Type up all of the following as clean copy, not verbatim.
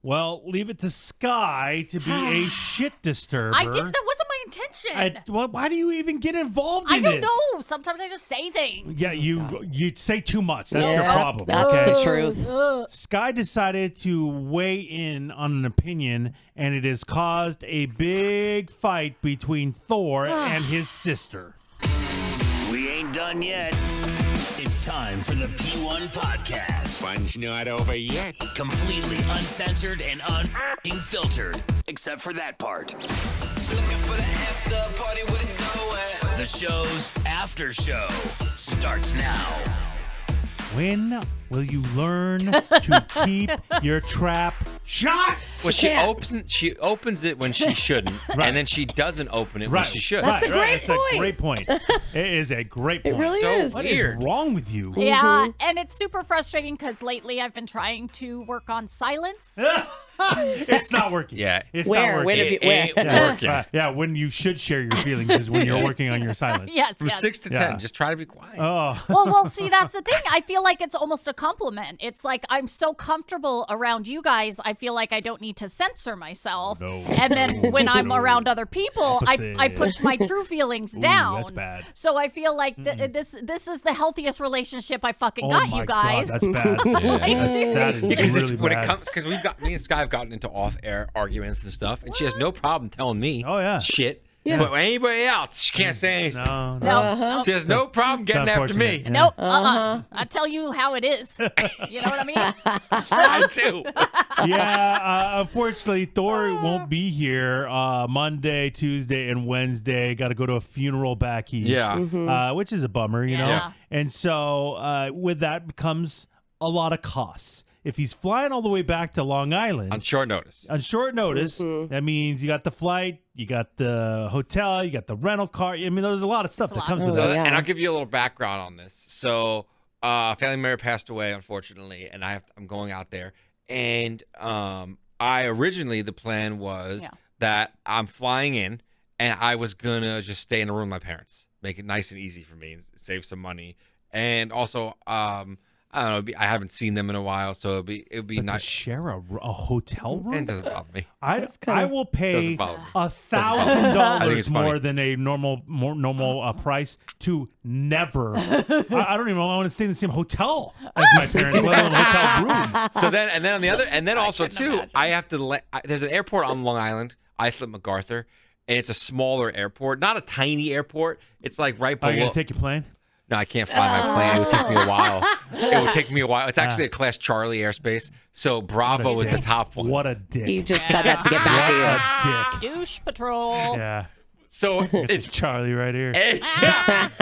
Well, leave it to Sky to be a shit disturber. That wasn't my intention. Well, why do you even get involved in it? I don't know. Sometimes I just say things. Yeah, you say too much. That's your problem. That's the truth. Sky decided to weigh in on an opinion, and it has caused a big fight between Thor and his sister. We ain't done yet. It's time for the P1 Podcast. Fun's not over yet. Completely uncensored and unfiltered, except for that part. Looking for the after party with it going. The show's after show starts now. When will you learn to keep your trap shut? Well, she opens it when she shouldn't, and then she doesn't open it when she should. That's a great point. It's a great point. It is a great point. It really is. What is wrong with you? Yeah, and it's super frustrating because lately I've been trying to work on silence. It's not working. Yeah. It's Where? not Where working. did you, where? Yeah, when you should share your feelings is when you're working on your silence. Yes, From 6 to 10, just try to be quiet. Oh. Well, see, that's the thing. I feel like it's almost a compliment. It's like I'm so comfortable around you guys, I feel like I don't need to censor myself. No. And then when I'm around other people, Opposite. I push my true feelings down. That's bad. So I feel like this is the healthiest relationship I fucking Oh got, my you guys. God, that's bad. That is Because really when bad. it comes, because me and Sky have gotten into off-air arguments and stuff, and she has no problem telling me shit. Yeah. But anybody else, she can't say anything. No. She has no problem getting after me. unfortunate. Nope. I tell you how it is. You know what I mean? I do. Unfortunately, Thor won't be here Monday, Tuesday, and Wednesday. Got to go to a funeral back east. Yeah. Which is a bummer, you know? Yeah. And so with that comes a lot of costs. If he's flying all the way back to Long Island On short notice. that means you got the flight, you got the hotel, you got the rental car. I mean, there's a lot of stuff that comes with So, that. yeah. And I'll give you a little background on this. So, a family member passed away, unfortunately, and I'm going out there. And I originally, the plan was that I'm flying in, and I was going to just stay in a room with my parents, make it nice and easy for me, and save some money. And also, I don't know. I haven't seen them in a while, so it'd be But nice. to share a hotel room? And it doesn't bother me. I will pay Doesn't bother me. $1,000 I think it's more funny. than a normal price to never. I don't even want to stay in the same hotel as my parents, let alone a hotel room. So then on the other, and then also couldn't too, imagine. I have to. There's an airport on Long Island, Islip MacArthur, and it's a smaller airport, not a tiny airport. It's like right Are below. you gonna take your plane? No, I can't fly my plane. It would take me a while. It would take me a while. It's actually a Class Charlie airspace. So Bravo is the top one. What a dick! He just said that to get back at What a dick! Douche patrol. Yeah, So it's Charlie right here.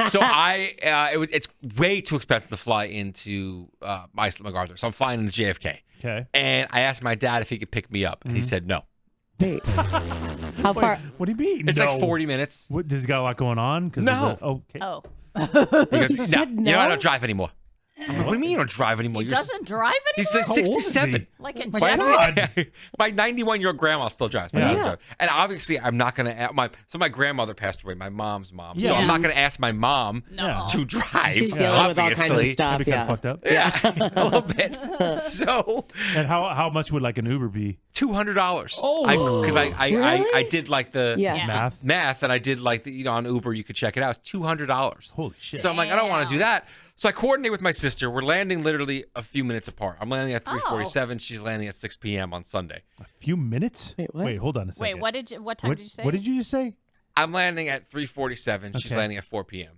so it's way too expensive to fly into Islip MacArthur. So I'm flying into JFK. Okay. And I asked my dad if he could pick me up, and he said no. you. Wait. How far? What do you mean? It's no? like 40 minutes. What, does he got a lot going on? No. Okay. Oh. He goes, said You know, no? I don't drive anymore. I'm like, what do you mean you don't drive anymore? He doesn't drive He's anymore? like How old is he? 67. Like in My, general? my 91-year-old grandma still drives. My Yeah. dad doesn't drive. And obviously, I'm not going to. My grandmother passed away, my mom's mom. So Yeah. I'm not going to ask my mom No. to drive. She's dealing with all kinds of obviously. stuff. That'd be kind Yeah. of fucked up. Yeah, a little bit. So And how much would like an Uber be? $200. Oh. Because I Really? did like the Yeah. Math. and I did like the on Uber you could check it out. It's $200. Holy shit! So I'm like, I don't want to do that. So I coordinate with my sister. We're landing literally a few minutes apart. I'm landing at 3:47. She's landing at 6 p.m. on Sunday. A few minutes? Wait, what? Hold on a second. Wait, what time did you say? What did you just say? I'm landing at 3:47. She's Okay. landing at 4 p.m.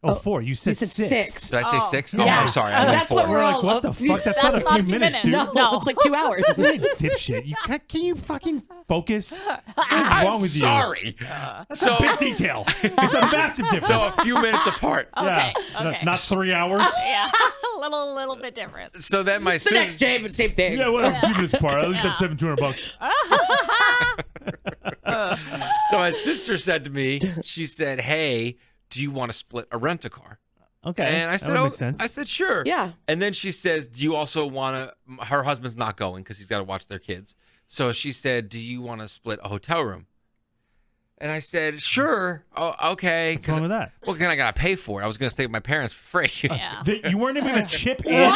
Oh, 4. You said, You said 6. Did I say 6? Oh, Yeah. I'm sorry. I meant That's 4. what we're We're all. like, what the fuck? That's not a That's not few minutes, dude. No, it's like 2 hours. Dipshit. Can you fucking focus? What's I'm wrong with sorry. you? Big detail. It's a massive difference. So a few minutes apart. Okay, Yeah. okay. Not 3 hours. Yeah, a little bit different. So then my It's the next sister. day, but same thing. Yeah, whatever. A few minutes apart. At least I'm $7,200. So my sister said to me, she said, "Hey, do you want to split a rent-a-car?" Okay. And I that said, would "Oh, make sense. I said, sure." Yeah. And then she says, "Do you also want to?" Her husband's not going because he's got to watch their kids. So she said, "Do you want to split a hotel room?" And I said, sure. Oh, okay. What's wrong with that? Well, then I got to pay for it. I was going to stay with my parents for free. Yeah. You weren't even going to chip in?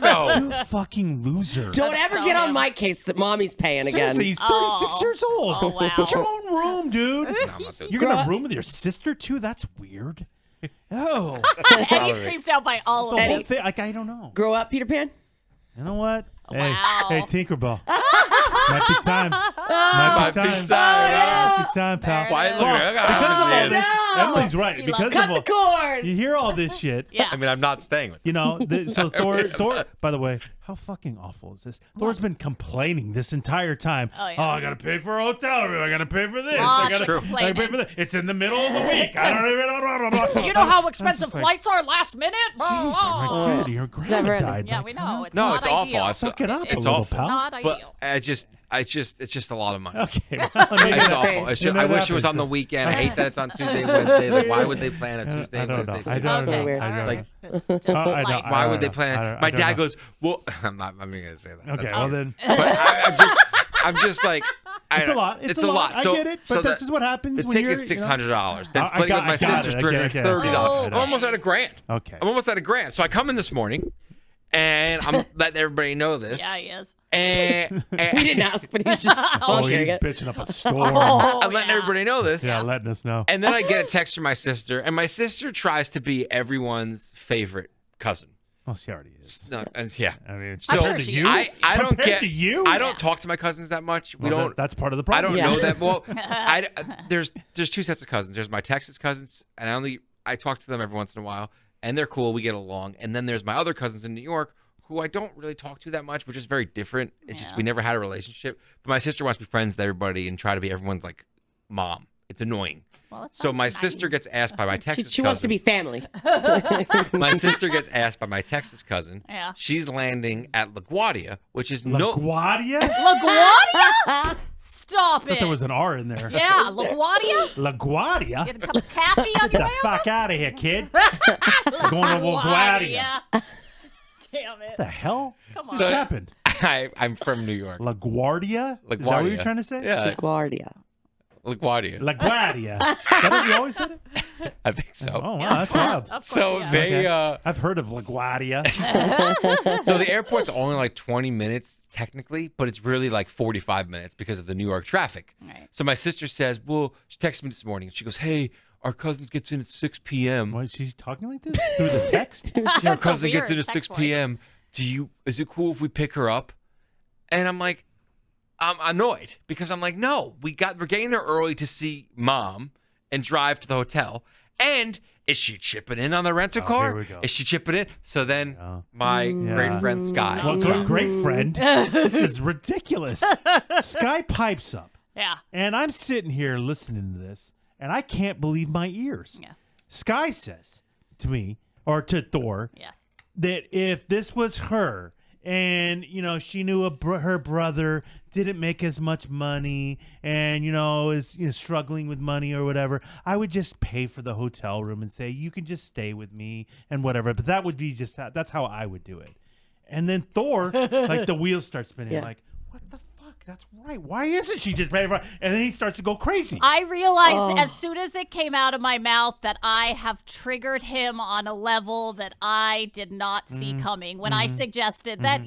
No. You fucking loser. Don't ever get on my case that mommy's paying again. Seriously, he's 36 years old. Oh, wow. Get your own room, dude. No, I'm not doing You're going to room with your sister, too? That's weird. Oh. Eddie's creeped out by all of The it. whole thing, like, I don't know. Grow up, Peter Pan. You know what? Wow. Hey, Tinkerbell. Might be time. Might be time, pal. Why? Look at Because of all this, No. Emily's right. She Because loves- of Cut all, the cord. you hear all this shit. Yeah. I mean, I'm not staying with You know, so Thor, by the way, how fucking awful is this? Thor's been complaining this entire time. Oh, yeah. I gotta pay for a hotel room. I gotta pay for this. Lots I gotta of pay for this. It's in the middle of the week. I don't even. Blah, blah, blah. You know how I'm expensive just like, flights are last minute? Jeez, I'm like, dude, your grandma never ending. died. Yeah, Like, we know. It's No, not it's awful. ideal. It's- Suck it up It's a little, awful. pal. not But ideal. it's just a lot of money. Okay. Well, I mean, It's His awful. face. It's You just, know I what wish it was happens. on the weekend. I hate that it's on Tuesday, Wednesday. Like, why would they plan a Tuesday, I don't know. Wednesday? I don't Very know. weird. I don't Like, know. It's just I know. life. Why I would they don't plan? know. I My don't dad know. goes, well, I'm not even gonna say that. Okay, That's well weird. then. But I'm just like, It's a lot. It's a lot. I So- get it, so but this is what happens The when you're. ticket's $600. I Then splitting got- with my I got sister's it. I get it. $330. Oh. I'm almost at $1,000. Okay. I'm almost at $1,000. So I come in this morning, and I'm letting everybody know this. Yeah, he is. And We didn't ask, but he's just Oh, he's volunteering it. bitching up a storm. Oh, I'm letting yeah. everybody know this. Yeah, letting us know. And then I get a text from my sister, and my sister tries to be everyone's favorite cousin. Well, she already is. No, and yeah. I mean, I'm compared sure to she you, is. I don't compared get to you. I don't Yeah. talk to my cousins that much. We Well, don't. That's part of the I problem. don't Yeah. know that well. There's two sets of cousins. There's my Texas cousins, and I talk to them every once in a while, and they're cool. We get along. And then there's my other cousins in New York who I don't really talk to that much, which is very different. It's just we never had a relationship. But my sister wants to be friends with everybody and try to be everyone's like mom. It's annoying. Well, that So sounds my nice. sister gets asked by my Texas She wants to be family. My sister gets asked by my Texas cousin. Yeah. She's landing at LaGuardia, which is LaGuardia? LaGuardia? Stop it. There was an R in there. Yeah, LaGuardia? LaGuardia? Get a cup of coffee on Get your the way fuck out of here, kid. We're going to LaGuardia. Damn it. What the hell? Come What on. happened? I'm from New York. LaGuardia? Is that what LaGuardia. you're trying to say? Yeah, Guardia. LaGuardia. LaGuardia. Is that what you always said it? I think so. Oh, wow, that's wild. Of course, So yeah. they, I've heard of LaGuardia. so the airport's only like 20 minutes technically, but it's really like 45 minutes because of the New York traffic. Right. So my sister says, well, she texted me this morning. She goes, hey, our cousin gets in at 6 p.m. Why is she talking like this? Through the text? Our cousin gets in weird at text 6 p.m. Is it cool if we pick her up? And I'm like, I'm annoyed because I'm like, no, we're getting there early to see mom and drive to the hotel. And is she chipping in on the rental car? here we go. Is she chipping in? So then my Yeah. great friend Sky. Well, great friend. This is ridiculous. Sky pipes up. Yeah. And I'm sitting here listening to this, and I can't believe my ears. Yeah. Sky says to me, or to Thor, Yes. that if this was her and, you know, she knew her brother didn't make as much money and, is struggling with money or whatever, I would just pay for the hotel room and say, you can just stay with me and whatever. But that would be that's how I would do it. And then Thor, like the wheels start spinning, Yeah. like, what the fuck? That's right. Why isn't she just paying for it? And then he starts to go crazy. I realized as soon as it came out of my mouth that I have triggered him on a level that I did not see coming when I suggested that,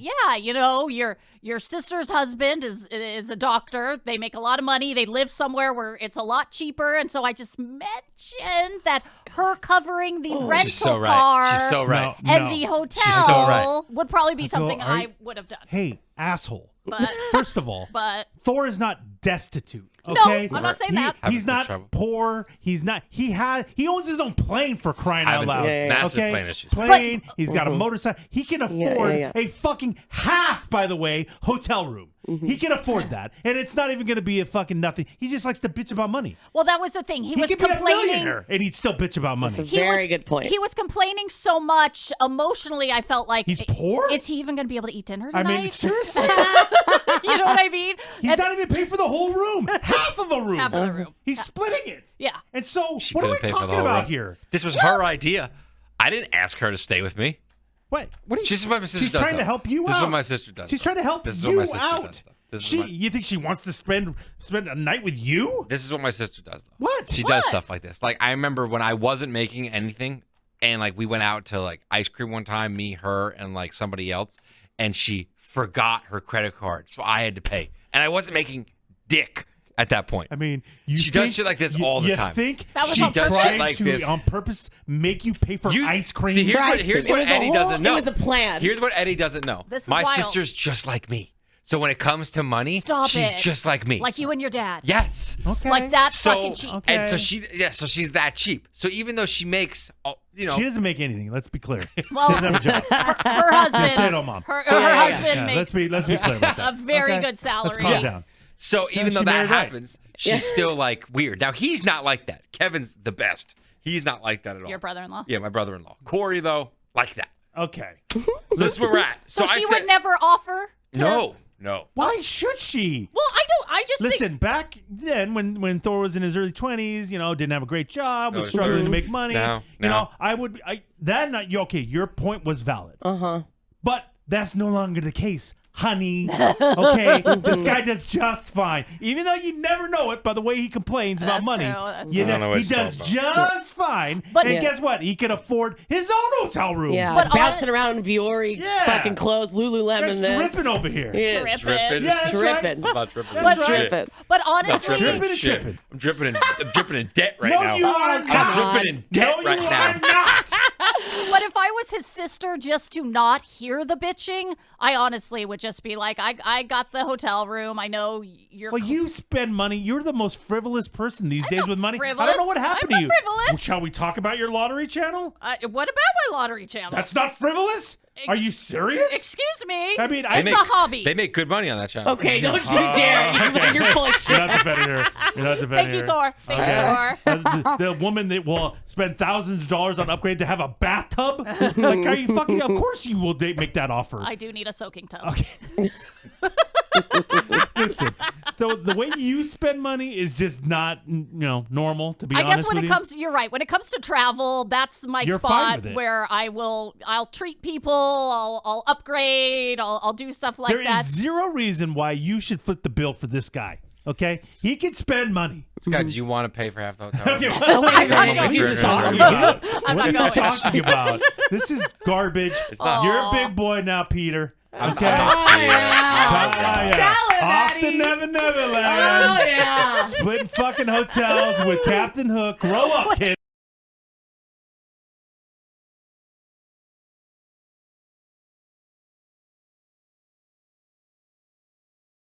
your sister's husband is a doctor. They make a lot of money. They live somewhere where it's a lot cheaper. And so I just mentioned that her covering the rental She's so right. car She's so right. and the hotel She's so right. would probably be something are I you- would have done. Hey, asshole. But First of all, but Thor is not destitute. No, Okay, I'm not saying He- that. He's Having some not trouble. poor. He's not. He owns his own plane for crying out Having loud. massive okay? plane issues. Plane. He's got a motorcycle. He can afford yeah. a fucking half, by the way, hotel room. He can afford that, and it's not even going to be a fucking nothing. He just likes to bitch about money. well, that was the thing. He was could be a complaining. millionaire, and he'd still bitch about money. That's a very good point. He was complaining so much emotionally. I felt like He's poor? Is he even going to be able to eat dinner I tonight? mean, seriously, You know what I mean? he's And- not even paying for the whole room. Half of a room. Half of the room. He's splitting it. Yeah. And so, She what are we couldn't pay for the talking whole about room. here? This was her idea. I didn't ask her to stay with me. What? What? Are you, She's what my sister she's does, trying to though. help you out. This is what my sister does. She's though. trying to help This is you what my sister out. does, though. You think she wants to spend a night with you? This is what my sister does, though. What? She does stuff like this. Like, I remember when I wasn't making anything, and like we went out to like ice cream one time, me, her, and like somebody else, and she forgot her credit card, so I had to pay, and I wasn't making dick at that point. I mean, she does shit like this all the time. You think That was she on does purpose? shit like to this on purpose make you pay for ice cream? See, here's what It was Eddie doesn't know. It was a plan. Here's what Eddie doesn't know. This is my wild. sister's just like me. So when it comes to money, Stop she's it. just like me. Like you and your dad. Yes. Okay. Like that's So fucking cheap. Okay. and so she's that cheap. So even though she makes, She doesn't make anything. Let's be clear. Well, She doesn't have a job. her husband. Stay-at-home mom. Her yeah. husband Yeah, makes let's be clear about that. a very Okay? good salary. Let's calm down. so even she though that married right. happens, she's still like weird. Now he's not like that. Kevin's the best. He's not like that at all. Your brother-in-law. Yeah, my brother-in-law. Corey though, like that. Okay. So this is where we're at. So I she said, would never offer to... No. Why should she? Well, I just think... Listen, back then when Thor was in his early 20s, didn't have a great job, was struggling to make money. No. Your point was valid. Uh-huh. But that's no longer the case, honey. Okay? This guy does just fine. Even though you never know it by the way he complains about That's money. true, that's You true. I don't know know, what he he's does talking just fine. But- and Yeah. guess what? He can afford his own hotel room. Yeah, But bouncing honest- around in Viore Yeah. fucking clothes, Lululemon. That's dripping over here. Yes. Drip. Dripping. Yeah, that's right. Dripping. I'm not dripping. That's in right. shit. Dripping. But I'm not honestly... Dripping in and shit. tripping. I'm dripping in debt right No, now. you are I'm not. dripping in debt No, right you now. are not. But if I was his sister just to not hear the bitching, I honestly would just be like, I got the hotel room. I know you're... Well, you spend money. You're the most frivolous person these days not with money. I frivolous. don't know what happened I'm to you. not frivolous. Well, shall we talk about your lottery channel? What about my lottery channel? That's not frivolous? Are you serious? Excuse me. I mean, it's a hobby. They make good money on that channel. Okay, don't you dare. okay. You're full of You're shit. not defending her. You're not defending Thank you, her. Thor. Thank you, Thor. The woman that will spend thousands of dollars on upgrade to have a bathtub? Like, are you fucking? Of course you will make that offer. I do need a soaking tub. Okay. Listen, so the way you spend money is just not, normal, to be I honest guess when with it you. comes, you're right. When it comes to travel, that's my You're fine spot with it. where I'll treat people, I'll upgrade, I'll do stuff like There that. is zero reason why you should foot the bill for this guy. Okay, he can spend money. Scott, do you want to pay for half the hotel? Okay, Oh, wait, I'm not wait, going. wait, Jesus, what are you talking talking about? about? I'm What not are you going. talking about? This is garbage. It's not. You're a big boy now, Peter. Okay. Oh, yeah. Salad, Off Daddy. to Never Neverland. Oh, yeah. Splitting fucking hotels with Captain Hook. Grow up, kid.